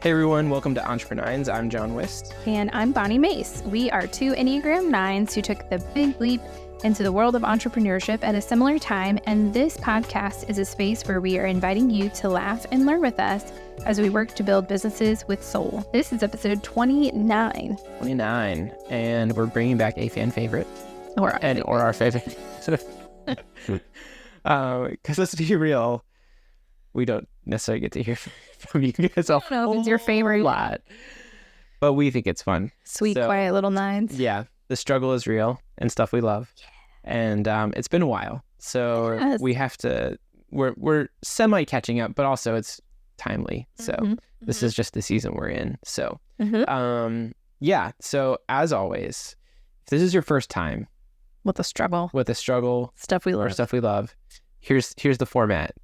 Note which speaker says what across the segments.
Speaker 1: Hey everyone, welcome to EntrepreNINES. I'm John Wist.
Speaker 2: And I'm Bonni Mace. We are two Enneagram 9s who took the big leap into the world of entrepreneurship at a similar time, and this podcast is a space where we are inviting you to laugh and learn with us as we work to build businesses with soul. This is episode 29.
Speaker 1: 29, and we're bringing back a fan favorite.
Speaker 2: Or
Speaker 1: our favorite. Because let's be real, we don't necessarily get to hear from you guys a
Speaker 2: I don't know if it's your favorite.
Speaker 1: lot, but we think it's fun.
Speaker 2: Sweet, quiet little 9s.
Speaker 1: Yeah, the struggle is real and stuff we love. Yeah. And it's been a while, so we have to, we're semi catching up, but also it's timely. So this is just the season we're in. So yeah, so as always, if this is your first time
Speaker 2: With the struggle.
Speaker 1: stuff we love, here's the format.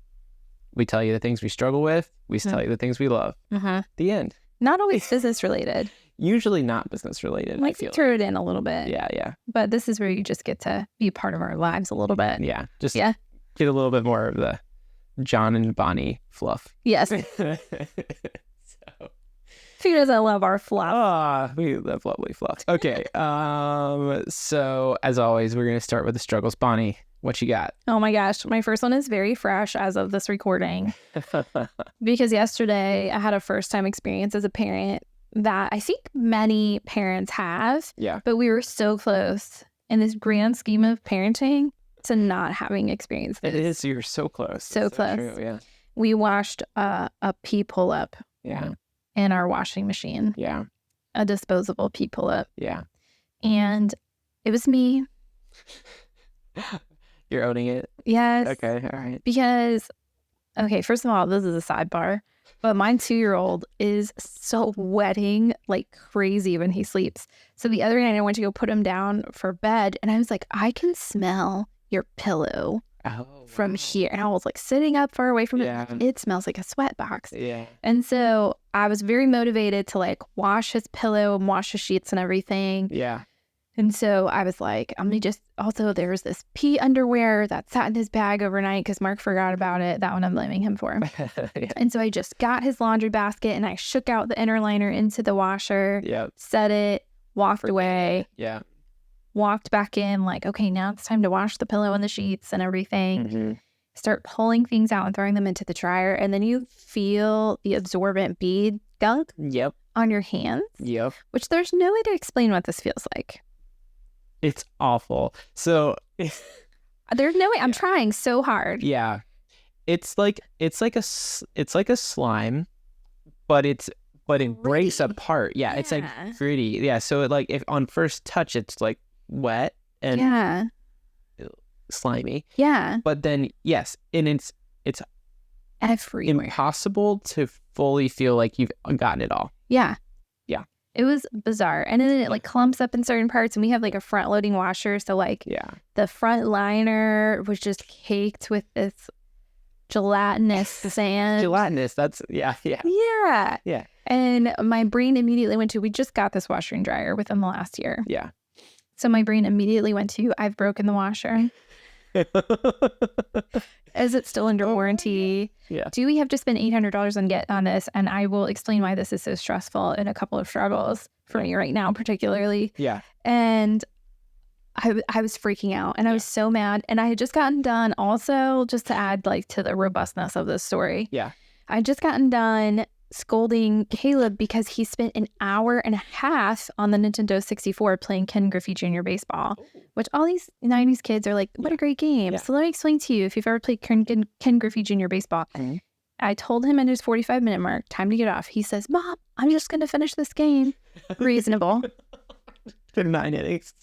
Speaker 1: We tell you the things we struggle with. We tell you the things we love. The end.
Speaker 2: Not always business related.
Speaker 1: Usually not business related.
Speaker 2: Like,
Speaker 1: I feel
Speaker 2: throw it in a little bit.
Speaker 1: Yeah.
Speaker 2: But this is where you just get to be a part of our lives a little bit.
Speaker 1: Yeah. Just get a little bit more of the John and Bonni fluff.
Speaker 2: Yes.
Speaker 1: So.
Speaker 2: Who doesn't love our fluff?
Speaker 1: We love lovely fluff. Okay. So as always, we're gonna start with the struggles. Bonni, what you got?
Speaker 2: Oh my gosh. My first one is very fresh as of this recording. Because yesterday I had a first time experience as a parent that I think many parents have.
Speaker 1: Yeah.
Speaker 2: But we were so close in this grand scheme of parenting to not having experienced this.
Speaker 1: It is. You're so close.
Speaker 2: So close.
Speaker 1: True, yeah.
Speaker 2: We washed a pee pull-up
Speaker 1: Yeah.
Speaker 2: in our washing machine.
Speaker 1: Yeah.
Speaker 2: A disposable pee pull-up.
Speaker 1: Yeah.
Speaker 2: And it was me.
Speaker 1: You're owning it?
Speaker 2: Yes.
Speaker 1: Okay. All right.
Speaker 2: Because, okay, first of all, this is a sidebar, but my 2-year-old is so wetting like crazy when he sleeps. So the other night I went to go put him down for bed and I was like, I can smell your pillow from here. And I was like sitting up far away from it. It smells like a sweat box.
Speaker 1: Yeah.
Speaker 2: And so I was very motivated to like wash his pillow and wash his sheets and everything.
Speaker 1: Yeah.
Speaker 2: And so I was like, I'm gonna just, also there was this pee underwear that sat in his bag overnight because Mark forgot about it. That one I'm blaming him for.
Speaker 1: Yeah.
Speaker 2: And so I just got his laundry basket and I shook out the inner liner into the washer, set it, walked away, walked back in like, okay, now it's time to wash the pillow and the sheets and everything. Start pulling things out and throwing them into the dryer. And then you feel the absorbent bead gunk on your hands, which there's no way to explain what this feels like.
Speaker 1: It's awful. So
Speaker 2: there's no way. I'm trying so hard.
Speaker 1: Yeah. It's like a slime, but it breaks apart. Yeah, it's like gritty. Yeah, so it like if on first touch it's like wet and slimy. Yeah. But then yes, and it's
Speaker 2: everywhere.
Speaker 1: Impossible to fully feel like you've gotten it all.
Speaker 2: Yeah. It was bizarre. And then it like clumps up in certain parts and we have like a front loading washer. So like the front liner was just caked with this gelatinous sand.
Speaker 1: Gelatinous. That's Yeah.
Speaker 2: And my brain immediately went to, we just got this washer and dryer within the last year.
Speaker 1: Yeah.
Speaker 2: So my brain immediately went to, I've broken the washer. Is it still under warranty?
Speaker 1: Yeah.
Speaker 2: Do we have to spend $800 on this? And I will explain why this is so stressful in a couple of struggles for me right now, particularly.
Speaker 1: Yeah.
Speaker 2: And I was freaking out and I was so mad. And I had just gotten done also, just to add like to the robustness of this story.
Speaker 1: Yeah.
Speaker 2: I had just gotten done scolding Caleb because he spent an hour and a half on the Nintendo 64 playing Ken Griffey Jr. Baseball, which all these 90s kids are like, what a great game. So let me explain to you if you've ever played Ken Griffey Jr. Baseball. I told him at his 45-minute mark, time to get off. He says, Mom, I'm just going to finish this game. Reasonable.
Speaker 1: For 9 innings.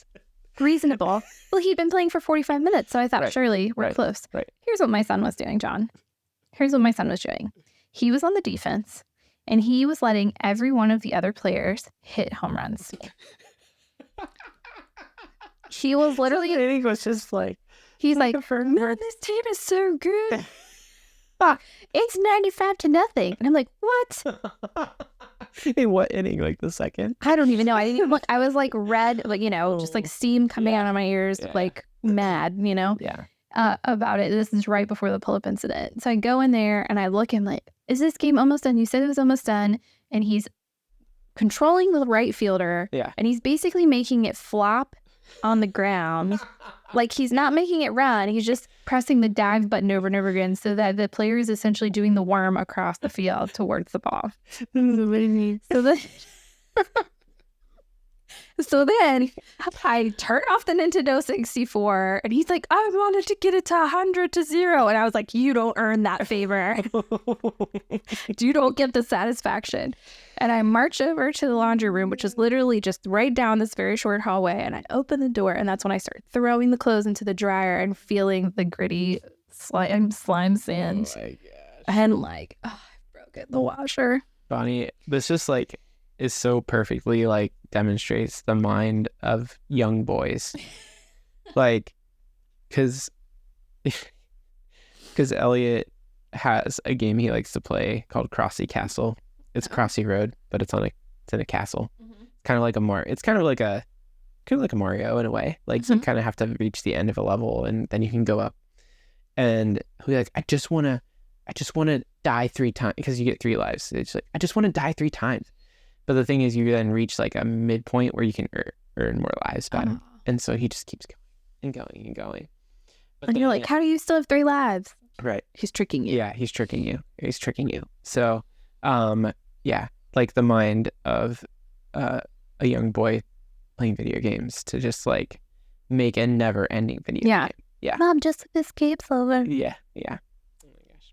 Speaker 2: Reasonable. Well, he'd been playing for 45 minutes, so I thought, surely we're close. Here's what my son was doing, John. Here's what my son was doing. He was on the defense. And he was letting every one of the other players hit home runs. He was literally...
Speaker 1: I think it was just like...
Speaker 2: He's like, man, this team is so good. It's 95-0. And I'm like, what?
Speaker 1: In what inning? Like the second?
Speaker 2: I don't even know. I didn't even look. I was like red, like, just like steam coming out of my ears, like mad,
Speaker 1: Yeah.
Speaker 2: about it. This is right before the pull-up incident. So I go in there and I look and like, is this game almost done? You said it was almost done. And he's controlling the right fielder.
Speaker 1: Yeah.
Speaker 2: And he's basically making it flop on the ground. Like, he's not making it run. He's just pressing the dive button over and over again so that the player is essentially doing the worm across the field towards the ball. So then I turn off the Nintendo 64 and he's like, I wanted to get it to 100 to 0. And I was like, you don't earn that favor. You don't get the satisfaction. And I march over to the laundry room, which is literally just right down this very short hallway. And I open the door, and that's when I start throwing the clothes into the dryer and feeling the gritty slime sand.
Speaker 1: Oh my gosh.
Speaker 2: And like, oh, I've broken the washer.
Speaker 1: Bonni, this just like is so perfectly like demonstrates the mind of young boys. Like, because Elliot has a game he likes to play called Crossy Castle. It's Crossy Road, but it's in a castle. Mm-hmm. Kind of like it's kind of like a Mario in a way. Like, mm-hmm. You kind of have to reach the end of a level and then you can go up. And he's like, I just want to die 3 times because you get 3 lives. It's like, I just want to die 3 times. But the thing is, you then reach like a midpoint where you can earn more lives back. Oh. And so he just keeps going and going and going. But
Speaker 2: and you're like, how do you still have 3 lives?
Speaker 1: Right.
Speaker 2: He's tricking you.
Speaker 1: Yeah, he's tricking you. So, yeah, like the mind of a young boy playing video games to just like make a never-ending video game. Yeah.
Speaker 2: Mom, just this game's over.
Speaker 1: Yeah.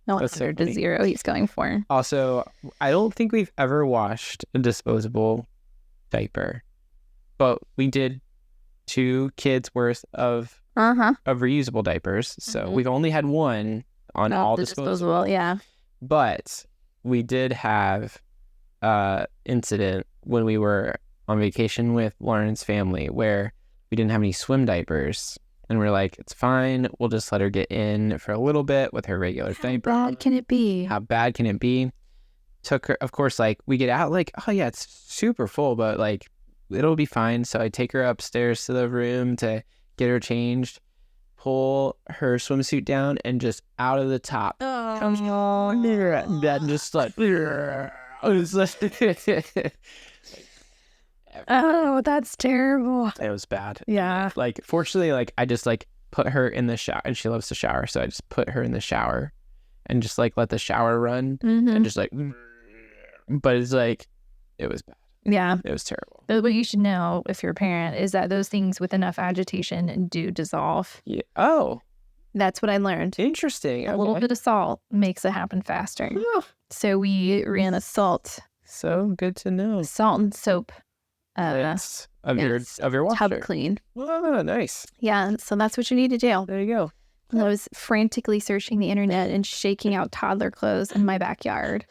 Speaker 2: No, 100 to 0 he's going for.
Speaker 1: Also, I don't think we've ever washed a disposable diaper, but we did 2 kids worth of reusable diapers. So we've only had 1 on all disposable.
Speaker 2: Yeah.
Speaker 1: But we did have incident when we were on vacation with Lauren's family where we didn't have any swim diapers. And we're like, it's fine. We'll just let her get in for a little bit with her regular diaper.
Speaker 2: How bad can it be?
Speaker 1: How bad can it be? Took her, of course, like, we get out, like, oh, yeah, it's super full, but, like, it'll be fine. So I take her upstairs to the room to get her changed, pull her swimsuit down, and just out of the top.
Speaker 2: Oh,
Speaker 1: that just, like,
Speaker 2: oh, that's terrible.
Speaker 1: It was bad.
Speaker 2: Yeah.
Speaker 1: Like, fortunately, like, I just, like, put her in the shower, and she loves to shower, so I just put her in the shower and just, like, let the shower run and just, like, but it's, like, it was bad.
Speaker 2: Yeah.
Speaker 1: It was terrible.
Speaker 2: What you should know, if you're a parent, is that those things with enough agitation do dissolve.
Speaker 1: Yeah. Oh.
Speaker 2: That's what I learned.
Speaker 1: Interesting.
Speaker 2: A little bit of salt makes it happen faster. Oh. So we ran a salt.
Speaker 1: So good to know.
Speaker 2: Salt and soap.
Speaker 1: Yes. Of your washer.
Speaker 2: Tub clean.
Speaker 1: Oh, nice.
Speaker 2: Yeah, so that's what you need to do.
Speaker 1: There you go.
Speaker 2: And I was frantically searching the internet and shaking out toddler clothes in my backyard.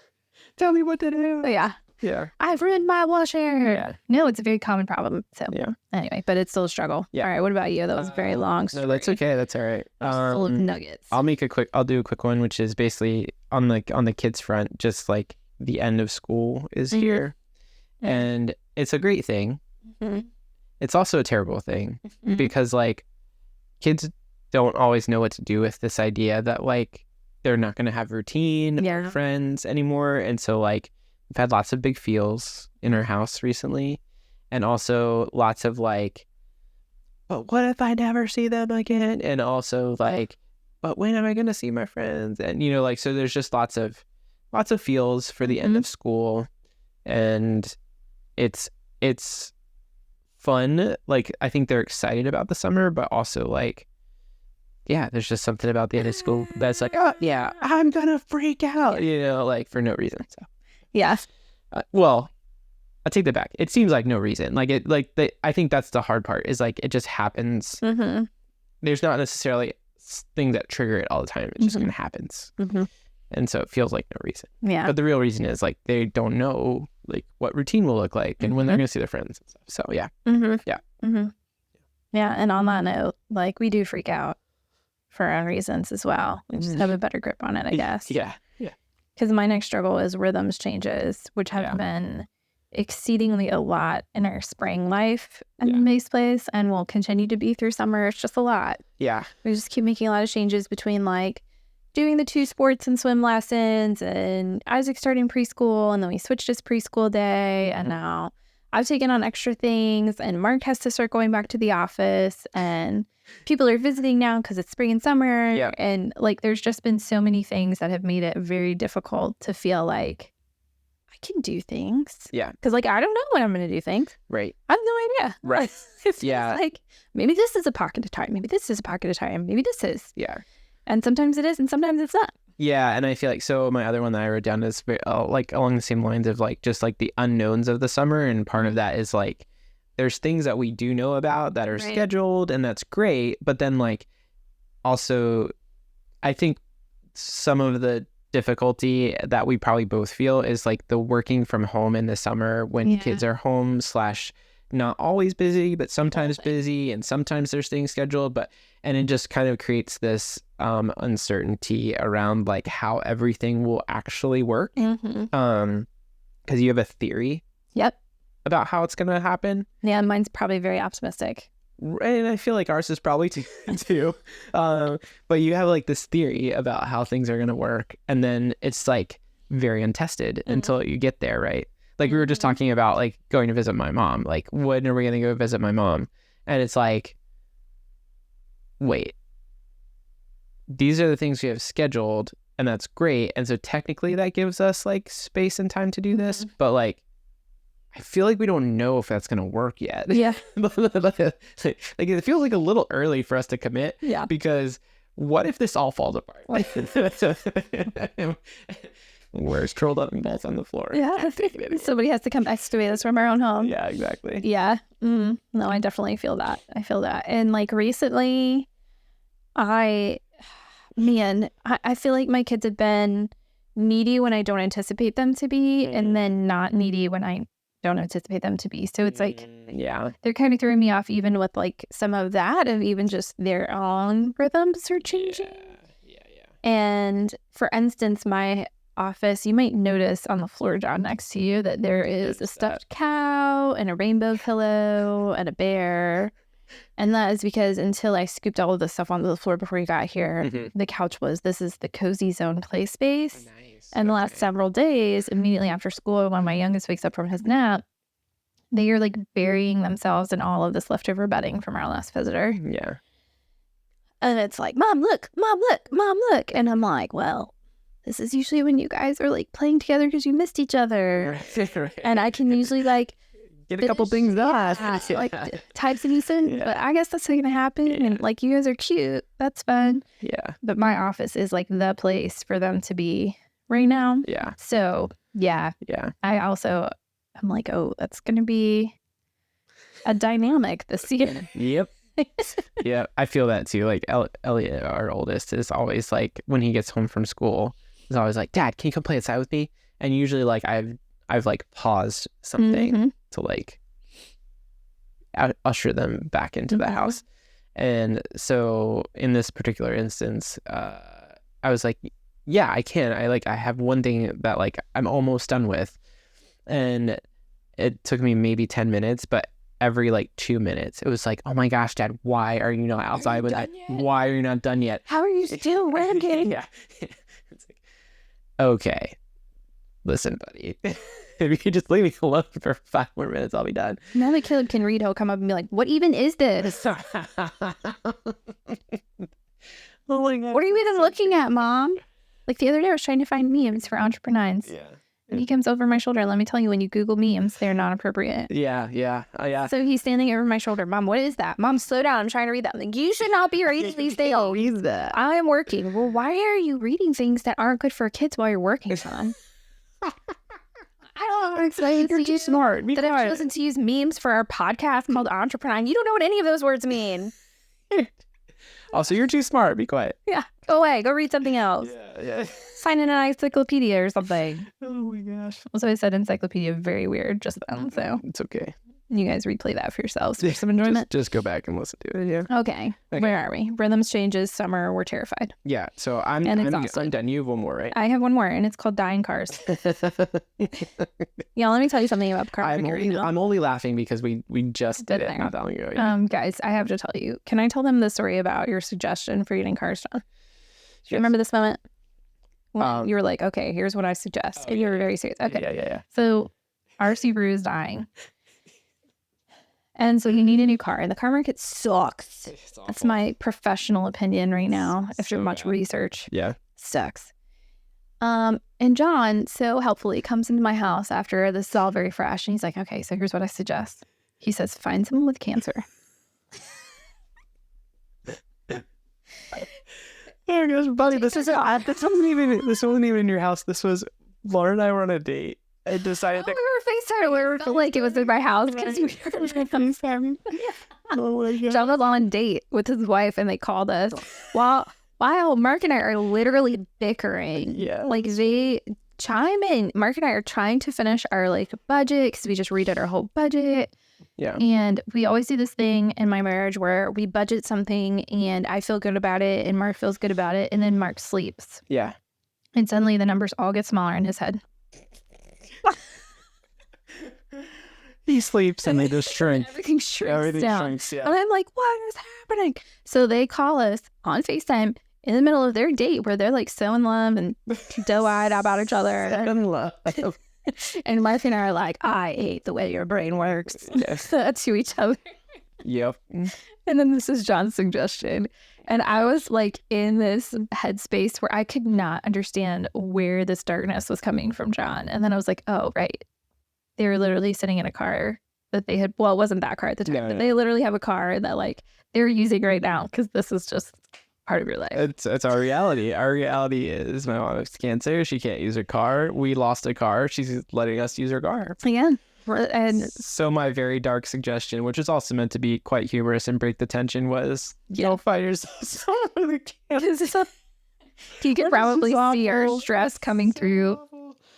Speaker 1: Tell me what to do.
Speaker 2: Oh, yeah.
Speaker 1: Yeah.
Speaker 2: I've ruined my washer.
Speaker 1: Yeah.
Speaker 2: No, it's a very common problem. So
Speaker 1: yeah.
Speaker 2: Anyway, but it's still a struggle.
Speaker 1: Yeah.
Speaker 2: All right, what about you? That was a very long story.
Speaker 1: No, that's okay. That's all right.
Speaker 2: Full of nuggets.
Speaker 1: I'll do a quick one, which is basically on the kids front, just like the end of school is here. Mm-hmm. And it's a great thing. Mm-hmm. It's also a terrible thing because like kids don't always know what to do with this idea that like they're not going to have routine or friends anymore. And so like we've had lots of big feels in our house recently, and also lots of like, but what if I never see them again? And also like, but when am I going to see my friends? And you know, like, so there's just lots of feels for the end of school, and it's fun. Like, I think they're excited about the summer, but also like, yeah, there's just something about the end of school that's like, oh yeah, I'm gonna freak out, you know, like for no reason. So
Speaker 2: yeah,
Speaker 1: well, I take that back. It seems like no reason. Like I think that's the hard part. Is like it just happens. Mm-hmm. There's not necessarily things that trigger it all the time. It just kind of happens, and so it feels like no reason.
Speaker 2: Yeah,
Speaker 1: but the real reason is like they don't know like what routine will look like and when they're gonna see their friends and stuff. So yeah,
Speaker 2: yeah. And on that note, like we do freak out for our own reasons as well. We just have a better grip on it, I guess.
Speaker 1: Yeah.
Speaker 2: Because my next struggle is rhythms changes, which have been exceedingly a lot in our spring life at the Mace place, and will continue to be through summer. It's just a lot.
Speaker 1: Yeah.
Speaker 2: We just keep making a lot of changes between like doing the 2 sports and swim lessons, and Isaac starting preschool, and then we switched his preschool day, and now I've taken on extra things, and Mark has to start going back to the office, and people are visiting now because it's spring and summer.
Speaker 1: Yeah.
Speaker 2: And like there's just been so many things that have made it very difficult to feel like I can do things.
Speaker 1: Yeah.
Speaker 2: Because like I don't know when I'm going to do things.
Speaker 1: Right.
Speaker 2: I have no idea.
Speaker 1: Right.
Speaker 2: It's like maybe this is a pocket of time. Maybe this is a pocket of time. Maybe this is.
Speaker 1: Yeah.
Speaker 2: And sometimes it is, and sometimes it's not.
Speaker 1: Yeah, and I feel like, so my other one that I wrote down is like along the same lines of like just like the unknowns of the summer, and part of that is like there's things that we do know about that are scheduled, and that's great, but then like also I think some of the difficulty that we probably both feel is like the working from home in the summer when kids are home / not always busy, but sometimes busy, and sometimes there's things scheduled, and it just kind of creates this uncertainty around like how everything will actually work. Because you have a theory about how it's gonna happen.
Speaker 2: Yeah, mine's probably very optimistic,
Speaker 1: and I feel like ours is probably too. But you have like this theory about how things are gonna work, and then it's like very untested until you get there, right? Like we were just talking about like going to visit my mom. Like, when are we going to go visit my mom? And it's like, wait, these are the things we have scheduled, and that's great. And so technically that gives us like space and time to do this. But like, I feel like we don't know if that's going to work yet.
Speaker 2: Yeah.
Speaker 1: Like it feels like a little early for us to commit.
Speaker 2: Yeah.
Speaker 1: Because what if this all falls apart? Where's curled up and balls on the floor?
Speaker 2: Yeah. Somebody has to come excavate us from our own home.
Speaker 1: Yeah, exactly.
Speaker 2: Yeah. No, I definitely feel that. I feel that. And like recently, I feel like my kids have been needy when I don't anticipate them to be, and then not needy when I don't anticipate them to be. So it's like, they're kind of throwing me off even with like some of that, of even just their own rhythms are changing. Yeah. And for instance, my office, you might notice on the floor down next to you that there is a stuffed cow and a rainbow pillow and a bear. And that is because until I scooped all of the stuff onto the floor before you got here, the couch this is the cozy zone play space. Nice. And the last several days, immediately after school, when my youngest wakes up from his nap, they are like burying themselves in all of this leftover bedding from our last visitor.
Speaker 1: Yeah.
Speaker 2: And it's like, Mom, look, Mom, look, Mom, look. And I'm like, well, this is usually when you guys are like playing together because you missed each other. Right. And I can usually like
Speaker 1: get a couple things done.
Speaker 2: Like type some in. But I guess that's not going to happen. Yeah. And like, you guys are cute. That's fun.
Speaker 1: Yeah.
Speaker 2: But my office is like the place for them to be right now.
Speaker 1: Yeah.
Speaker 2: So yeah. I'm like, oh, that's going to be a dynamic this year.
Speaker 1: Yep. Yeah, I feel that too. Like Elliot, our oldest, is always like, when he gets home from school, is always like, Dad, can you come play outside with me? And usually like I've like paused something to like usher them back into the house. And so in this particular instance, I was like, yeah, I can. I have one thing that like I'm almost done with, and it took me maybe 10 minutes, but every like 2 minutes, it was like, oh my gosh, Dad, why are you not outside with that? Why are you not done yet?
Speaker 2: How are you still working?
Speaker 1: Yeah. It's like, okay, listen, buddy. If you could just leave me alone for 5 more minutes, I'll be done.
Speaker 2: Now that Caleb can read, he'll come up and be like, what even is this?
Speaker 1: Oh my God.
Speaker 2: What are you even looking at, Mom? Like the other day, I was trying to find memes for EntrepreNINES.
Speaker 1: Yeah.
Speaker 2: And he comes over my shoulder. And let me tell you, when you Google memes, they're not appropriate.
Speaker 1: Yeah.
Speaker 2: So he's standing over my shoulder. Mom, what is that? Mom, slow down. I'm trying to read that. I'm like, you should not be reading these things.
Speaker 1: Read that.
Speaker 2: I am working. Well, why are you reading things that aren't good for kids while you're working, son? I don't know how to explain.
Speaker 1: You're too smart. Be
Speaker 2: quiet. I've chosen to use memes for our podcast called EntrepreNINES. You don't know what any of those words mean.
Speaker 1: Also, you're too smart. Be quiet.
Speaker 2: Yeah. Go away. Go read something else.
Speaker 1: Yeah.
Speaker 2: Sign in an encyclopedia or something.
Speaker 1: Oh my gosh.
Speaker 2: So I said encyclopedia very weird just then. So
Speaker 1: it's okay.
Speaker 2: You guys replay that for yourselves for some enjoyment.
Speaker 1: Just go back and listen to it. Yeah.
Speaker 2: Okay. Where are we? Rhythms, changes, summer. We're terrified.
Speaker 1: Yeah. So I'm done. You have one more, right?
Speaker 2: I have one more, and it's called dying cars. Yeah. Let me tell you something about car.
Speaker 1: I'm only laughing because we just did it not that long ago. Yeah.
Speaker 2: Guys, I have to tell you. Can I tell them the story about your suggestion for getting cars done? Do you remember this moment? You were like, okay, here's what I suggest. And you were very serious. Okay.
Speaker 1: Yeah.
Speaker 2: So our Subaru is dying. And so you need a new car. And the car market sucks. That's my professional opinion right now after much research.
Speaker 1: Yeah.
Speaker 2: Sucks. And John so helpfully comes into my house after this is all very fresh. And he's like, okay, so here's what I suggest. He says, find someone with cancer.
Speaker 1: Oh gosh, buddy, this wasn't even in your house. This was Lauren and I were on a date. I decided
Speaker 2: we were FaceTime. We were like it was in my house because we were FaceTime. Oh my God. John was on a date with his wife, and they called us while Mark and I are literally bickering.
Speaker 1: Yeah,
Speaker 2: like they chime in. Mark and I are trying to finish our like budget because we just redid our whole budget.
Speaker 1: Yeah.
Speaker 2: And we always do this thing in my marriage where we budget something and I feel good about it and Mark feels good about it, and then Mark sleeps.
Speaker 1: Yeah.
Speaker 2: And suddenly the numbers all get smaller in his head.
Speaker 1: He sleeps and they just shrink.
Speaker 2: Everything shrinks down. Yeah. And I'm like, what is happening? So they call us on FaceTime in the middle of their date where they're like so in love and doe-eyed about each other.
Speaker 1: In love.
Speaker 2: And Mark and I are like, I hate the way your brain works. To each other.
Speaker 1: Yep.
Speaker 2: And then this is John's suggestion. And I was like in this headspace where I could not understand where this darkness was coming from John. And then I was like, oh, right. They were literally sitting in a car that they had, well, it wasn't that car at the time, but they literally have a car that like they're using right now because this is just part of your life.
Speaker 1: It's our reality. Our reality is my mom has cancer. She can't use her car. We lost a car. She's letting us use her car.
Speaker 2: Yeah. And
Speaker 1: so my very dark suggestion, which is also meant to be quite humorous and break the tension, was don't find yourself with cancer.
Speaker 2: You could probably see our stress coming through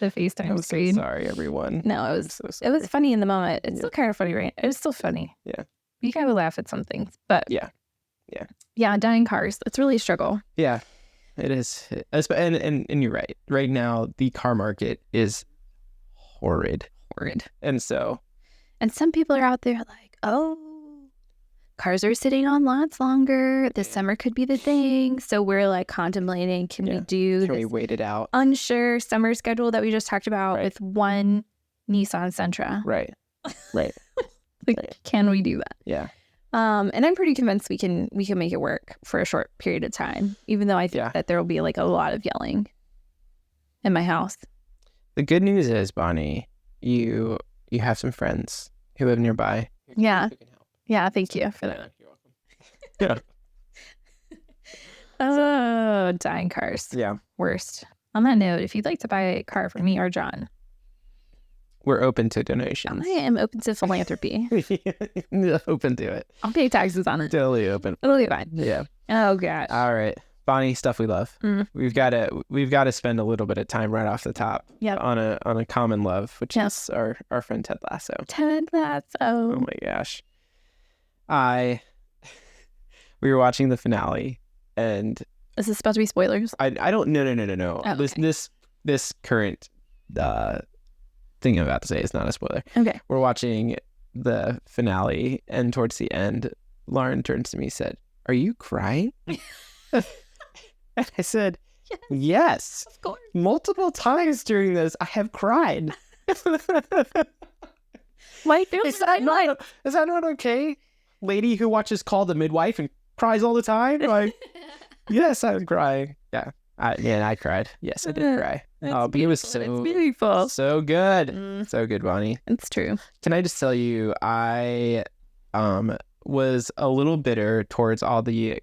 Speaker 2: the FaceTime screen.
Speaker 1: So sorry, everyone.
Speaker 2: No, it was funny in the moment. It's still kind of funny, right? It's still funny.
Speaker 1: Yeah.
Speaker 2: You gotta laugh at some things, but
Speaker 1: yeah.
Speaker 2: Dying cars. It's really a struggle.
Speaker 1: Yeah, it is. And you're right. Right now, the car market is horrid. And
Speaker 2: some people are out there like, oh, cars are sitting on lots longer. This summer could be the thing. So we're like contemplating, can we
Speaker 1: wait it out?
Speaker 2: Unsure summer schedule that we just talked about with one Nissan Sentra.
Speaker 1: Right.
Speaker 2: Can we do that?
Speaker 1: Yeah.
Speaker 2: And I'm pretty convinced we can make it work for a short period of time, even though I think that there will be like a lot of yelling in my house.
Speaker 1: The good news is, Bonni, you have some friends who live nearby.
Speaker 2: Yeah. Yeah, thank you for that.
Speaker 1: You're welcome. Yeah.
Speaker 2: Oh, dying cars.
Speaker 1: Yeah.
Speaker 2: Worst. On that note, if you'd like to buy a car from me or John,
Speaker 1: we're open to donations.
Speaker 2: I am open to philanthropy.
Speaker 1: Open to it.
Speaker 2: I'll pay taxes on it.
Speaker 1: Totally open.
Speaker 2: It'll be fine.
Speaker 1: Yeah.
Speaker 2: Oh gosh.
Speaker 1: All right. Bonni, stuff we love. We've got to spend a little bit of time right off the top on a common love, which is our friend Ted Lasso.
Speaker 2: Ted Lasso.
Speaker 1: Oh my gosh. We were watching the finale, and
Speaker 2: is this supposed to be spoilers?
Speaker 1: I don't no.
Speaker 2: Oh, okay.
Speaker 1: This current thing I'm about to say is not a spoiler.
Speaker 2: Okay.
Speaker 1: We're watching the finale, and towards the end, Lauren turns to me and said, "Are you crying?" And I said, yes,
Speaker 2: of course.
Speaker 1: Multiple times during this, I have cried.
Speaker 2: Wait,
Speaker 1: is that not okay? Lady who watches Call the Midwife and cries all the time? Like, yes, I was crying. Yeah. I cried. Yes, I did cry. But it was
Speaker 2: so beautiful.
Speaker 1: So good. So good, Bonni.
Speaker 2: It's true.
Speaker 1: Can I just tell you, I was a little bitter towards all the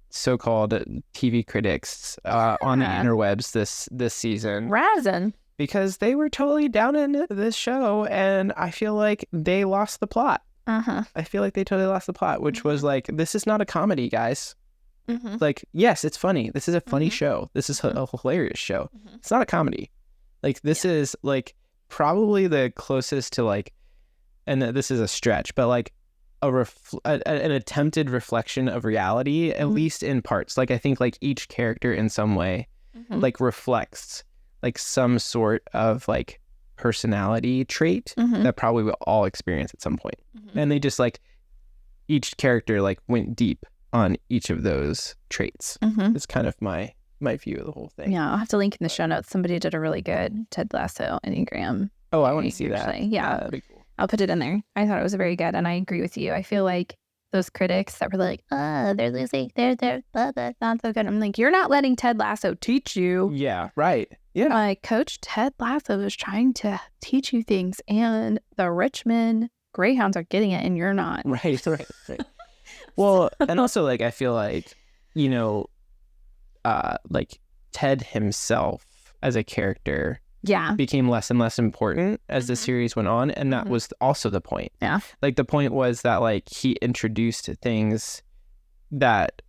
Speaker 1: so-called TV critics on the interwebs this season.
Speaker 2: Razzin'.
Speaker 1: Because they were totally down in this show, and I feel like they lost the plot. I feel like they totally lost the plot, which was like, this is not a comedy, guys. Like, yes, it's funny. This is a funny show. This is a hilarious show. It's not a comedy. Like, this is like probably the closest to like and this is a stretch, but like an attempted reflection of reality, at least in parts. Like I think like each character in some way like reflects like some sort of like personality trait that probably we'll all experience at some point. And they just like each character like went deep on each of those traits. It's kind of my view of the whole thing.
Speaker 2: Yeah, I'll have to link in the show notes. Somebody did a really good Ted Lasso enneagram.
Speaker 1: Oh, I want to see that.
Speaker 2: Yeah,
Speaker 1: that'd be cool.
Speaker 2: I'll put it in there. I thought it was very good, and I agree with you. I feel like those critics that were like, they're losing, they're that's not so good. I'm like, you're not letting Ted Lasso teach you.
Speaker 1: Yeah, right. Yeah.
Speaker 2: Like, Coach Ted Lasso is trying to teach you things, and the Richmond Greyhounds are getting it, and you're not.
Speaker 1: Right. Well, and also, like, I feel like, you know, like, Ted himself as a character became less and less important as the series went on, and that was also the point.
Speaker 2: Yeah.
Speaker 1: Like, the point was that, like, he introduced things that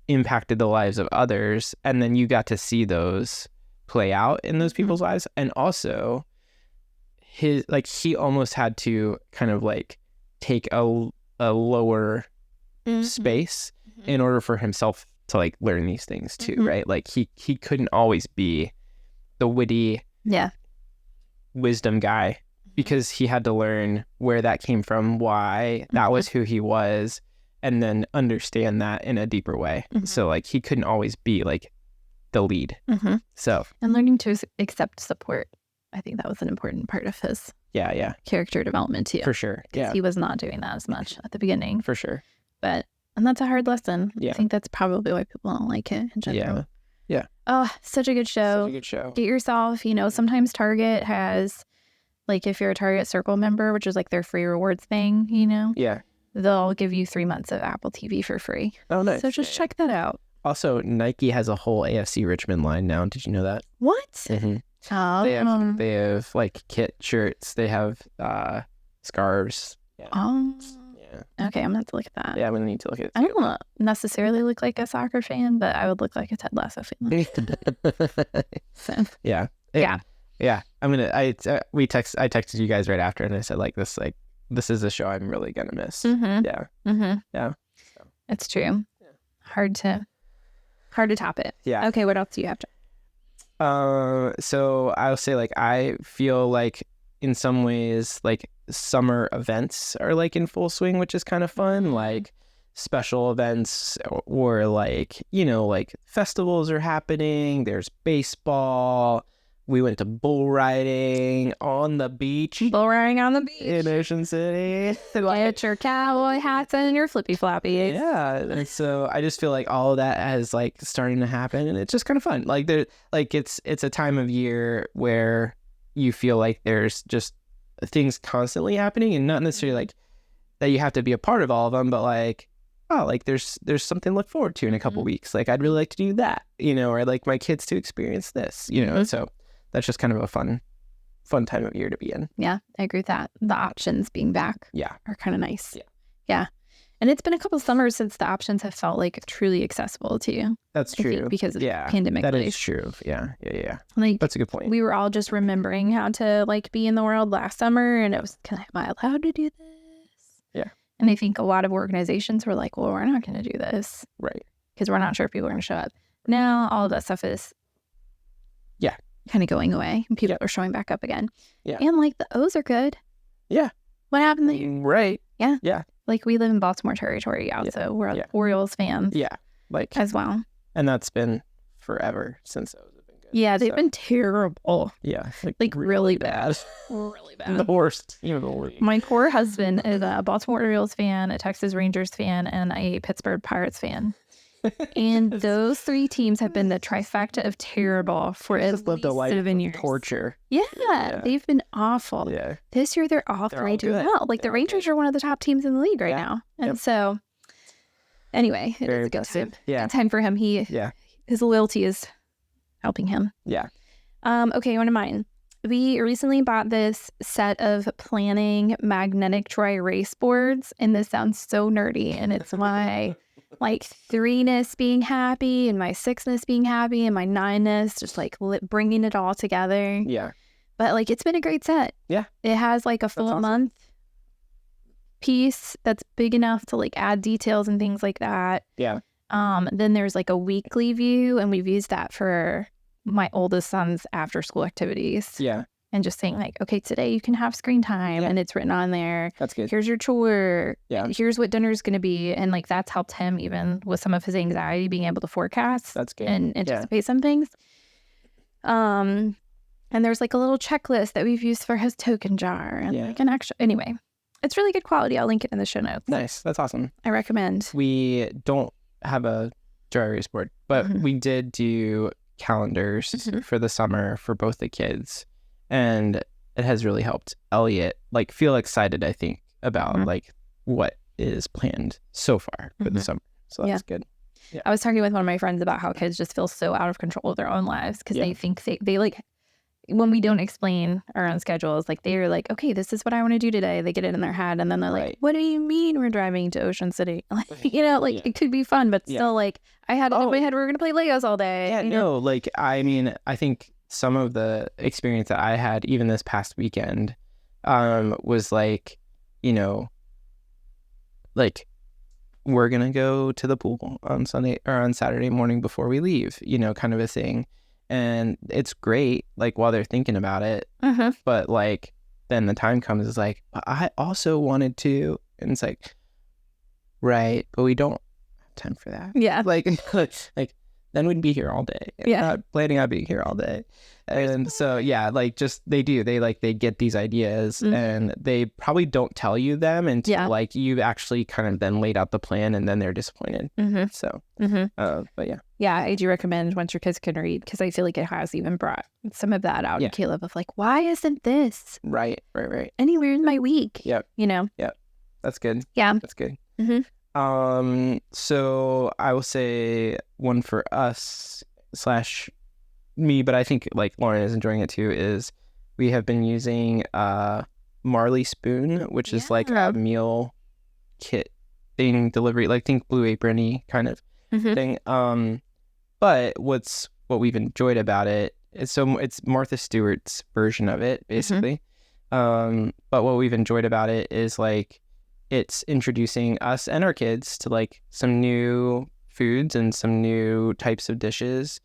Speaker 1: impacted the lives of others, and then you got to see those play out in those people's lives. And also he almost had to kind of like take a lower space in order for himself to like learn these things too, right? Like he couldn't always be the witty wisdom guy, because he had to learn where that came from, why that was who he was, and then understand that in a deeper way. So like he couldn't always be like the lead. So,
Speaker 2: and learning to accept support, I think that was an important part of his character development too.
Speaker 1: For sure. Yeah.
Speaker 2: He was not doing that as much at the beginning.
Speaker 1: For sure.
Speaker 2: And that's a hard lesson.
Speaker 1: Yeah.
Speaker 2: I think that's probably why people don't like it in general.
Speaker 1: Yeah.
Speaker 2: Oh, such a good show. Get yourself, sometimes Target has, like, if you're a Target Circle member, which is like their free rewards thing,
Speaker 1: Yeah.
Speaker 2: they'll give you 3 months of Apple TV for free.
Speaker 1: Oh, nice.
Speaker 2: So just check that out.
Speaker 1: Also, Nike has a whole AFC Richmond line now. Did you know that?
Speaker 2: What? Oh.
Speaker 1: They have like kit shirts. They have scarves. Yeah.
Speaker 2: Oh.
Speaker 1: Yeah.
Speaker 2: Okay, I'm gonna have to look at that.
Speaker 1: Yeah, I'm gonna need to look at it.
Speaker 2: I don't necessarily look like a soccer fan, but I would look like a Ted Lasso fan. So.
Speaker 1: Yeah. I'm gonna. I texted you guys right after, and I said like this is a show I'm really gonna miss. Yeah. Yeah. So.
Speaker 2: It's true. Yeah. Hard to top it.
Speaker 1: Yeah.
Speaker 2: Okay, what else do you have to?
Speaker 1: So I'll say like I feel like in some ways like summer events are like in full swing, which is kind of fun. Like special events or like, like festivals are happening. There's baseball. We went to bull riding on the beach.
Speaker 2: Bull riding on the beach.
Speaker 1: In Ocean City.
Speaker 2: Get your cowboy hats and your flippy floppies.
Speaker 1: Yeah. And so I just feel like all of that is like starting to happen, and it's just kind of fun. Like it's a time of year where you feel like there's just things constantly happening, and not necessarily like that you have to be a part of all of them, but like, oh, like there's something to look forward to in a couple weeks. Like I'd really like to do that, or I'd like my kids to experience this, so that's just kind of a fun time of year to be in.
Speaker 2: Yeah, I agree with that. The options being back are kind of nice. Yeah. And it's been a couple summers since the options have felt like truly accessible to you.
Speaker 1: That's true.
Speaker 2: Because of pandemic
Speaker 1: that
Speaker 2: life.
Speaker 1: Is true. Yeah.
Speaker 2: Like,
Speaker 1: that's a good point.
Speaker 2: We were all just remembering how to like be in the world last summer, and it was kind of, am I allowed to do this?
Speaker 1: Yeah.
Speaker 2: And I think a lot of organizations were like, well, we're not going to do this.
Speaker 1: Right.
Speaker 2: Because we're not sure if people are going to show up. Now all of that stuff is kind of going away, and people are showing back up again.
Speaker 1: Yeah.
Speaker 2: And like the O's are good.
Speaker 1: Yeah.
Speaker 2: What happened there?
Speaker 1: Right.
Speaker 2: Yeah.
Speaker 1: Yeah.
Speaker 2: Like we live in Baltimore territory so we're Orioles fans.
Speaker 1: Yeah. Like
Speaker 2: as well.
Speaker 1: And that's been forever since those have been good.
Speaker 2: Yeah, they've been terrible.
Speaker 1: Yeah.
Speaker 2: Like really bad. Really bad.
Speaker 1: The worst. Even the worst.
Speaker 2: My poor husband is a Baltimore Orioles fan, a Texas Rangers fan, and a Pittsburgh Pirates fan. And those three teams have been the trifecta of terrible for at least 7 years.
Speaker 1: Torture.
Speaker 2: Yeah, they've been awful.
Speaker 1: Yeah.
Speaker 2: This year they're all three doing well. Like the Rangers are one of the top teams in the league right now. And so, anyway, it's a good time.
Speaker 1: Yeah.
Speaker 2: Good time for him. His loyalty is helping him.
Speaker 1: Yeah.
Speaker 2: Okay, one of mine. We recently bought this set of planning magnetic dry erase boards, and this sounds so nerdy, and it's my like 3-ness being happy and my 6-ness being happy and my 9-ness just like bringing it all together.
Speaker 1: Yeah.
Speaker 2: But like it's been a great set.
Speaker 1: Yeah.
Speaker 2: It has like a full month piece that's big enough to like add details and things like that.
Speaker 1: Yeah.
Speaker 2: Then there's like a weekly view, and we've used that for my oldest son's after school activities.
Speaker 1: Yeah.
Speaker 2: And just saying like, okay, today you can have screen time, and it's written on there.
Speaker 1: That's good.
Speaker 2: Here's your chore.
Speaker 1: Yeah.
Speaker 2: Here's what dinner's going to be. And like, that's helped him even with some of his anxiety, being able to forecast.
Speaker 1: That's good.
Speaker 2: And anticipate some things. And there's like a little checklist that we've used for his token jar, and like an extra. Anyway, it's really good quality. I'll link it in the show notes.
Speaker 1: Nice. That's awesome.
Speaker 2: I recommend.
Speaker 1: We don't have a dry erase board, but we did do calendars for the summer for both the kids. And it has really helped Elliot like feel excited, I think, about like what is planned so far for the summer. So that's good. Yeah.
Speaker 2: I was talking with one of my friends about how kids just feel so out of control of their own lives because they think they like, when we don't explain our own schedules, like they're like, okay, this is what I want to do today. They get it in their head, and then they're like, what do you mean we're driving to Ocean City? Like, you know, like it could be fun, but still like I had it in my head, we're going to play Legos all day.
Speaker 1: Yeah, no, like, I mean, I think some of the experience that I had even this past weekend was like, you know, like we're going to go to the pool on Sunday or on Saturday morning before we leave, you know, kind of a thing. And it's great, like, while they're thinking about it. But, like, then the time comes, it's like, I also wanted to. And it's like, right, but we don't have time for that.
Speaker 2: Yeah.
Speaker 1: Like then we'd be here all day.
Speaker 2: Yeah.
Speaker 1: Not planning on being here all day. And so, yeah, like, just, they get these ideas and they probably don't tell you them until, like, you've actually kind of then laid out the plan, and then they're disappointed. So, but yeah.
Speaker 2: Yeah, I do recommend Once Your Kids Can Read, because I feel like it has even brought some of that out in Caleb of like, why isn't this
Speaker 1: right
Speaker 2: anywhere in my week?
Speaker 1: Yep.
Speaker 2: You know?
Speaker 1: Yep. That's good.
Speaker 2: Yeah.
Speaker 1: That's good. So I will say one for us / me, but I think like Lauren is enjoying it too, is we have been using Marley Spoon, which is like a meal kit thing, delivery, like think Blue Apron-y kind of thing. But what we've enjoyed about it is it's Martha Stewart's version of it, basically. But what we've enjoyed about it is like it's introducing us and our kids to like some new foods and some new types of dishes,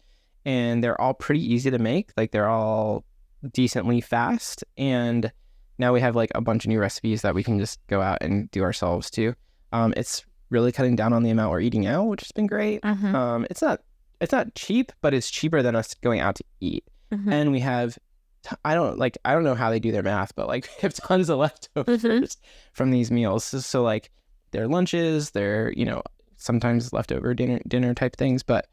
Speaker 1: and they're all pretty easy to make. Like they're all decently fast, and now we have like a bunch of new recipes that we can just go out and do ourselves too. It's really cutting down on the amount we're eating out, which has been great. It's not cheap, but it's cheaper than us going out to eat. And we have I don't know how they do their math, but like we have tons of leftovers from these meals. So like their lunches, their, you know, sometimes leftover dinner type things. But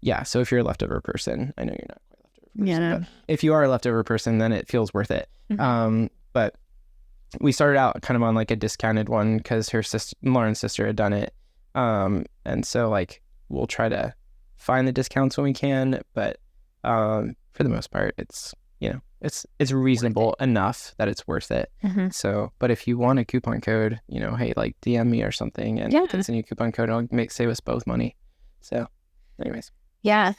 Speaker 1: yeah, so if you're a leftover person, I know you're not quite a leftover person.
Speaker 2: Yeah.
Speaker 1: But if you are a leftover person, then it feels worth it. But we started out kind of on like a discounted one because Lauren's sister had done it. And so like we'll try to find the discounts when we can, but for the most part, it's, you know, it's reasonable enough that it's worth it. So, but if you want a coupon code, you know, hey, like DM me or something, and I can send you a coupon code. I'll save us both money. So, anyways.
Speaker 2: Yeah.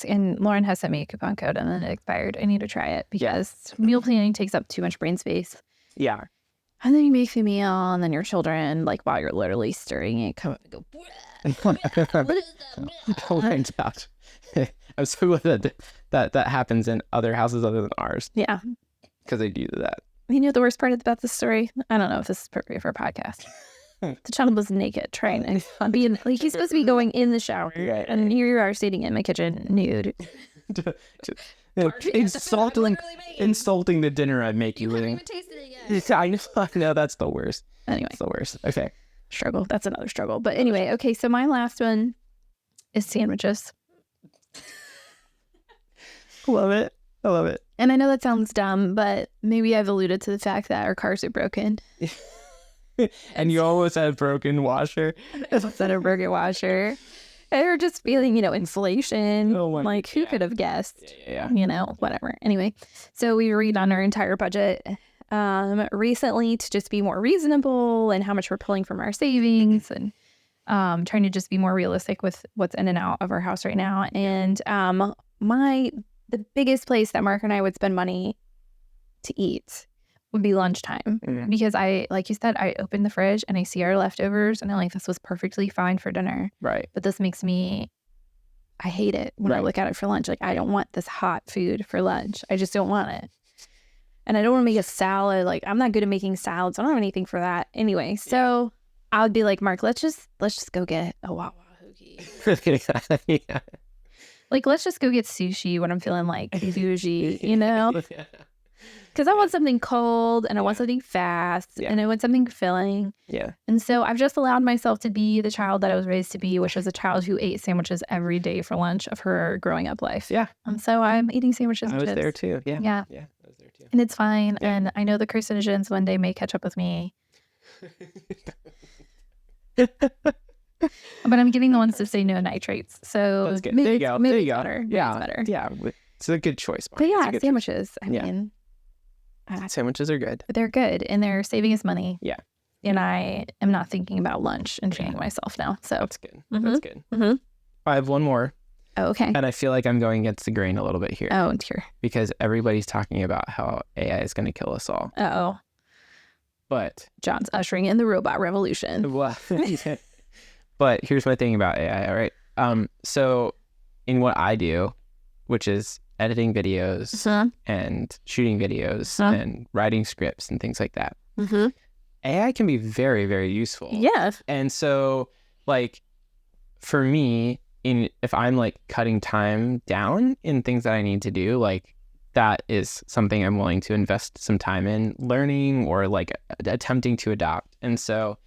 Speaker 2: And Lauren has sent me a coupon code, and then it expired. I need to try it because meal planning takes up too much brain space.
Speaker 1: Yeah.
Speaker 2: And then you make the meal, and then your children, like while you're literally stirring it, come up and go, what is that?
Speaker 1: I'm so glad that happens in other houses other than ours.
Speaker 2: Yeah.
Speaker 1: Because they do that.
Speaker 2: You know the worst part about this story? I don't know if this is appropriate for a podcast. The child was naked trying to be in, like, he's supposed to be going in the shower. Right. And here you are sitting in my kitchen nude. Insulting the dinner I make you. You haven't even tasted it yet. I know, that's the worst. Anyway.
Speaker 1: It's the worst. Okay.
Speaker 2: Struggle. That's another struggle. But anyway, okay, so my last one is sandwiches.
Speaker 1: Love it. I love it.
Speaker 2: And I know that sounds dumb, but maybe I've alluded to the fact that our cars are broken.
Speaker 1: And you almost had a broken washer.
Speaker 2: Instead of broken washer. And we're just feeling, you know, inflation. Like, who could have guessed?
Speaker 1: Yeah.
Speaker 2: You know, whatever. Anyway, so we redone our entire budget recently to just be more reasonable and how much we're pulling from our savings, and trying to just be more realistic with what's in and out of our house right now. And the biggest place that Mark and I would spend money to eat would be lunchtime because like you said, I open the fridge and I see our leftovers and I'm like, this was perfectly fine for dinner.
Speaker 1: Right.
Speaker 2: But this makes me, I hate it when I look at it for lunch. Like, I don't want this hot food for lunch. I just don't want it. And I don't want to make a salad. Like, I'm not good at making salads. I don't have anything for that anyway. So I would be like, Mark, let's just go get a Wawa hoagie.
Speaker 1: Yeah.
Speaker 2: Like, let's just go get sushi when I'm feeling like bougie, you know? Because I want something cold and I want something fast and I want something filling.
Speaker 1: Yeah.
Speaker 2: And so I've just allowed myself to be the child that I was raised to be, which was a child who ate sandwiches every day for lunch of her growing up life.
Speaker 1: Yeah.
Speaker 2: And so I'm eating sandwiches and
Speaker 1: I was
Speaker 2: chips.
Speaker 1: there too. Yeah.
Speaker 2: Yeah.
Speaker 1: Yeah. I was there too.
Speaker 2: And it's fine. Yeah. And I know the carcinogens one day may catch up with me. But I'm getting the ones to say no nitrates. So
Speaker 1: that's good. There you go. There you go.
Speaker 2: Better.
Speaker 1: Yeah.
Speaker 2: Better.
Speaker 1: Yeah. It's a good choice.
Speaker 2: But yeah, sandwiches. I mean,
Speaker 1: sandwiches are good.
Speaker 2: They're good and they're saving us money.
Speaker 1: Yeah.
Speaker 2: And I am not thinking about lunch and treating myself now. So
Speaker 1: that's good. That's good. I have one more.
Speaker 2: Oh, okay.
Speaker 1: And I feel like I'm going against the grain a little bit here.
Speaker 2: Oh, dear.
Speaker 1: Because everybody's talking about how AI is going to kill us all.
Speaker 2: Uh-oh.
Speaker 1: But
Speaker 2: John's ushering in the robot revolution.
Speaker 1: Well, but here's my thing about AI, all right? So in what I do, which is editing videos and shooting videos and writing scripts and things like that, AI can be very, very useful.
Speaker 2: Yes.
Speaker 1: And so, like, for me, if I'm like cutting time down in things that I need to do, like, that is something I'm willing to invest some time in learning or like attempting to adopt. And so,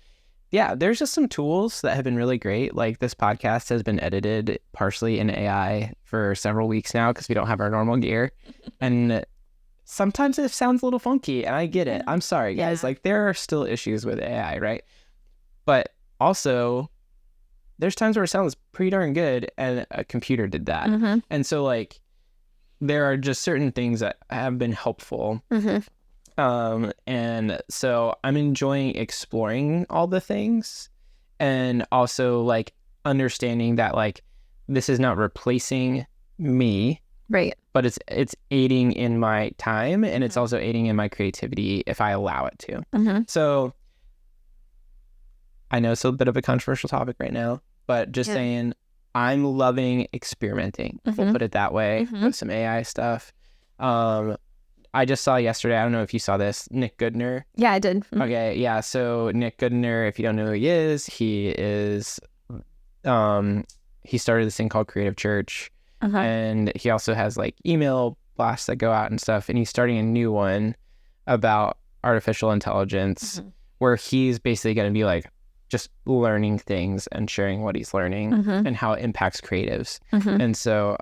Speaker 1: yeah, there's just some tools that have been really great. Like, this podcast has been edited partially in AI for several weeks now because we don't have our normal gear. And sometimes it sounds a little funky, and I get it. I'm sorry, guys. Like, there are still issues with AI, right? But also, there's times where it sounds pretty darn good, and a computer did that. And so, like, there are just certain things that have been helpful. And so I'm enjoying exploring all the things and also like understanding that like this is not replacing me,
Speaker 2: right?
Speaker 1: But it's aiding in my time and it's also aiding in my creativity if I allow it to. So I know it's a bit of a controversial topic right now, but just saying I'm loving experimenting. We'll put it that way with some AI stuff. I just saw yesterday, I don't know if you saw this, Nick Goodner.
Speaker 2: Yeah, I did.
Speaker 1: Okay, yeah. So Nick Goodner, if you don't know who he is, he started this thing called Creative Church. And he also has like email blasts that go out and stuff. And he's starting a new one about artificial intelligence where he's basically going to be like just learning things and sharing what he's learning and how it impacts creatives. And so,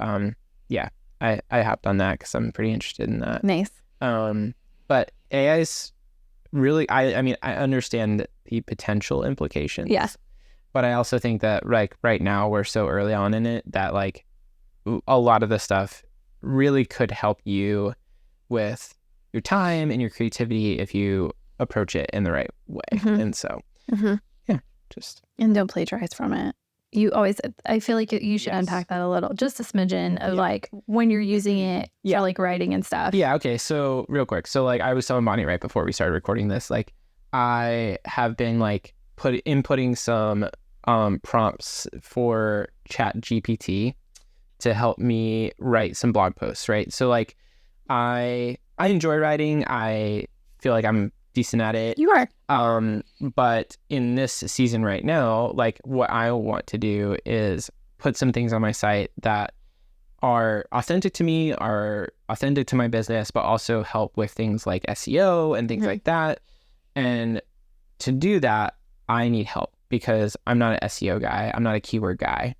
Speaker 1: yeah. I hopped on that because I'm pretty interested in that.
Speaker 2: Nice.
Speaker 1: But AI's really, I mean, I understand the potential implications.
Speaker 2: Yeah.
Speaker 1: But I also think that like right now we're so early on in it that like a lot of the stuff really could help you with your time and your creativity if you approach it in the right way. And so, yeah, just.
Speaker 2: And don't plagiarize from it. You always, I feel like you should unpack that a little, just a smidgen of like when you're using it for like writing and stuff.
Speaker 1: Yeah. Okay. So real quick. So like I was telling Bonni right before we started recording this, like I have been like inputting some prompts for ChatGPT to help me write some blog posts. Right. So like I enjoy writing. I feel like I'm decent at it.
Speaker 2: You are.
Speaker 1: But in this season right now, like what I want to do is put some things on my site that are authentic to me, are authentic to my business, but also help with things like SEO and things like that. And to do that, I need help because I'm not an SEO guy. I'm not a keyword guy.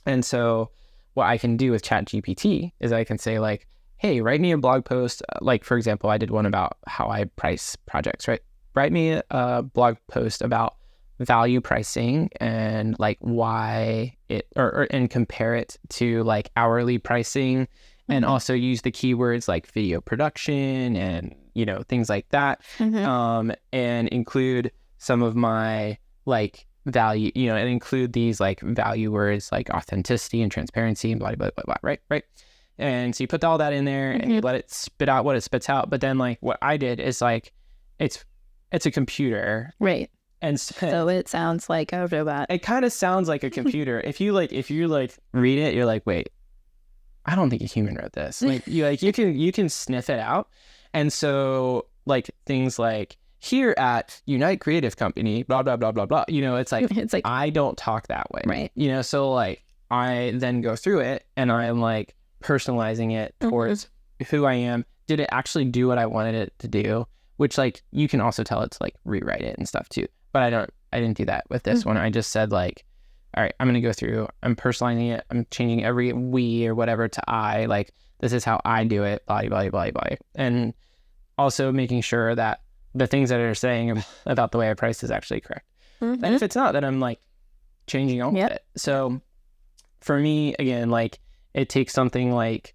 Speaker 1: And so what I can do with ChatGPT is I can say like, hey, write me a blog post. Like, for example, I did one about how I price projects, right? Write me a blog post about value pricing and like why it, and compare it to like hourly pricing and also use the keywords like video production and, you know, things like that. And include some of my like value, you know, and include these like value words like authenticity and transparency and blah, blah, blah, blah, right? And so you put all that in there and you let it spit out what it spits out. But then like what I did is like, it's a computer.
Speaker 2: Right.
Speaker 1: And
Speaker 2: so it sounds like a robot.
Speaker 1: It kind of sounds like a computer. If you read it, you're like, wait, I don't think a human wrote this. Like you can sniff it out. And so like things like here at Unite Creative Company, blah, blah, blah, blah, blah. You know, it's like I don't talk that way.
Speaker 2: Right.
Speaker 1: You know, so like I then go through it and I'm like personalizing it towards who I am. Did it actually do what I wanted it to do? Which like you can also tell it to like rewrite it and stuff too. But I didn't do that with this one. I just said like, all right, I'm going to go through, I'm personalizing it. I'm changing every we or whatever to I, like, this is how I do it, blah, blah, blah, blah. And also making sure that the things that they're saying about the way I price is actually correct. And if it's not, then I'm like changing all of it. So for me, again, like it takes something like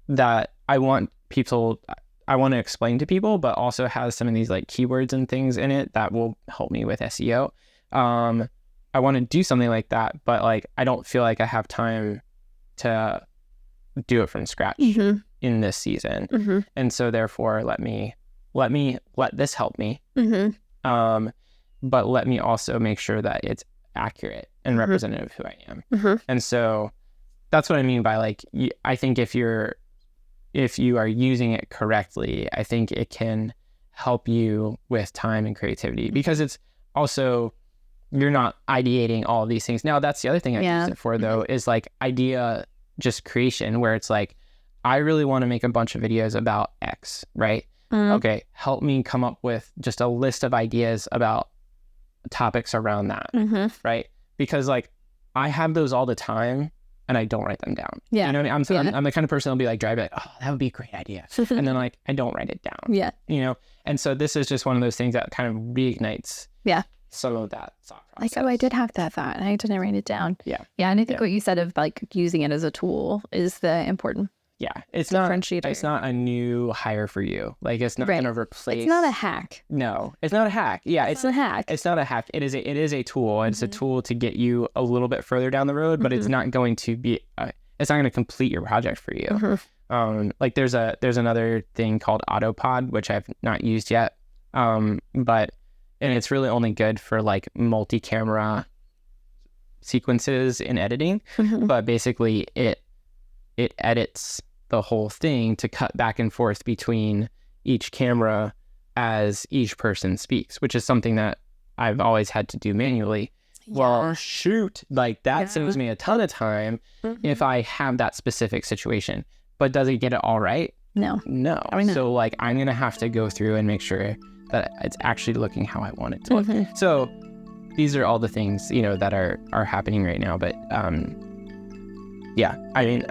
Speaker 1: that I want to explain to people, but also has some of these like keywords and things in it that will help me with SEO. I want to do something like that, but like I don't feel like I have time to do it from scratch in this season. And so therefore let this help me. But let me also make sure that it's accurate and representative of who I am. And so that's what I mean by like, I think if you are using it correctly, I think it can help you with time and creativity, because it's also, you're not ideating all of these things. Now, that's the other thing I use it for, though, is like idea just creation, where it's like, I really want to make a bunch of videos about X, right? Okay, help me come up with just a list of ideas about topics around that, right? Because like, I have those all the time, and I don't write them down. You know what I mean? I'm the kind of person that'll be like, driving, like, oh, that would be a great idea. And then like, I don't write it down. You know? And so this is just one of those things that kind of reignites some of that thought process.
Speaker 2: Like, oh, I did have that thought and I didn't write it down. Yeah. And I think what you said of like using it as a tool is the important
Speaker 1: it's differentiator. It's not a new hire for you. Like, it's not going to replace.
Speaker 2: It's not a hack.
Speaker 1: No, it's not a hack. Yeah, it's
Speaker 2: not a hack.
Speaker 1: It's not a hack. It is a tool. It's a tool to get you a little bit further down the road, but it's not going to be. It's not going to complete your project for you. Like there's another thing called Autopod, which I've not used yet. But it's really only good for like multi-camera sequences in editing. But basically it edits the whole thing to cut back and forth between each camera as each person speaks, which is something that I've always had to do manually. Well, shoot, like that saves me a ton of time if I have that specific situation. But does it get it all right?
Speaker 2: No.
Speaker 1: I mean, so like I'm gonna have to go through and make sure that it's actually looking how I want it to look. So these are all the things, you know, that are happening right now. But yeah, I mean,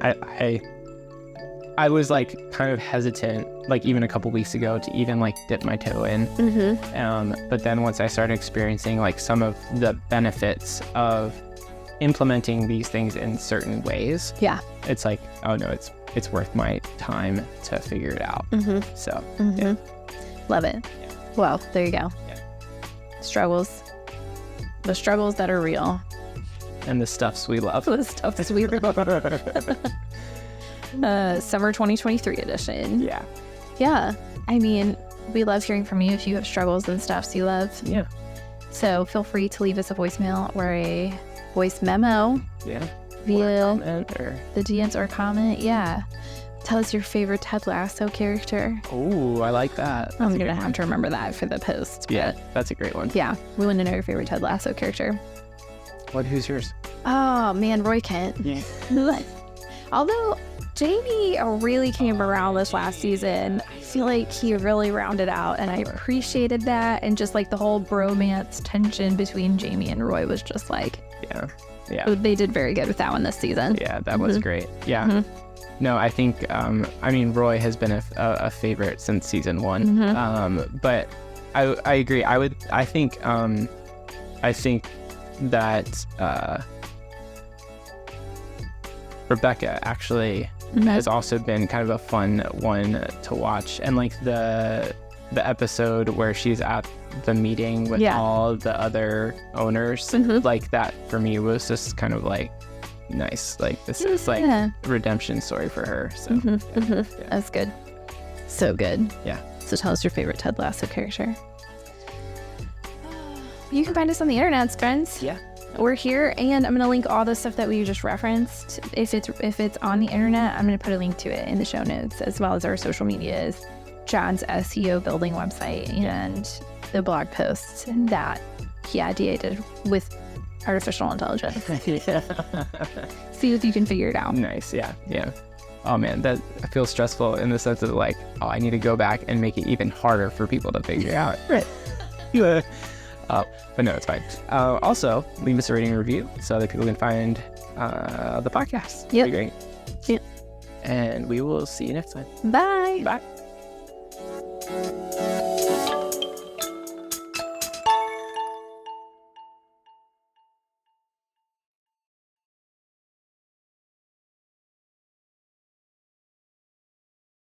Speaker 1: I was like kind of hesitant, like even a couple weeks ago, to even like dip my toe in. But then once I started experiencing like some of the benefits of implementing these things in certain ways, it's like, oh no, it's worth my time to figure it out. So
Speaker 2: love it. Well, there you go. Struggles, the struggles that are real,
Speaker 1: and the stuffs we love.
Speaker 2: The stuffs we love. Summer 2023 edition. Yeah. I mean, we love hearing from you if you have struggles and stuffs you love. So feel free to leave us a voicemail or a voice memo. Via the DMs or comment. Tell us your favorite Ted Lasso character.
Speaker 1: Oh, I like that.
Speaker 2: I'm going to have to remember that for the post.
Speaker 1: That's a great one.
Speaker 2: We want to know your favorite Ted Lasso character.
Speaker 1: Who's yours?
Speaker 2: Oh, man, Roy Kent. Although Jamie really came around this last season, I feel like he really rounded out, and I appreciated that. And just like the whole bromance tension between Jamie and Roy was just like, they did very good with that one this season.
Speaker 1: That was great. No, I think, I mean, Roy has been a favorite since season 1. But I agree. I think that Rebecca actually has also been kind of a fun one to watch. And like the episode where she's at the meeting with all the other owners, like that for me was just kind of like nice. Like this is like a redemption story for her. So
Speaker 2: That's good. So good.
Speaker 1: Yeah.
Speaker 2: So tell us your favorite Ted Lasso character. You can find us on the internet, friends.
Speaker 1: Yeah.
Speaker 2: We're here, and I'm going to link all the stuff that we just referenced. If it's on the internet, I'm going to put a link to it in the show notes, as well as our social medias, John's SEO building website, and the blog posts that he ideated with artificial intelligence. See if you can figure it out.
Speaker 1: Nice. Yeah. Oh man, that I feel stressful in the sense of like, oh, I need to go back and make it even harder for people to figure out.
Speaker 2: Right.
Speaker 1: But no, it's fine. Also, leave us a rating and review so that people can find the podcast.
Speaker 2: Yep.
Speaker 1: That'd be great.
Speaker 2: Yep.
Speaker 1: And we will see you next time.
Speaker 2: Bye.
Speaker 1: Bye.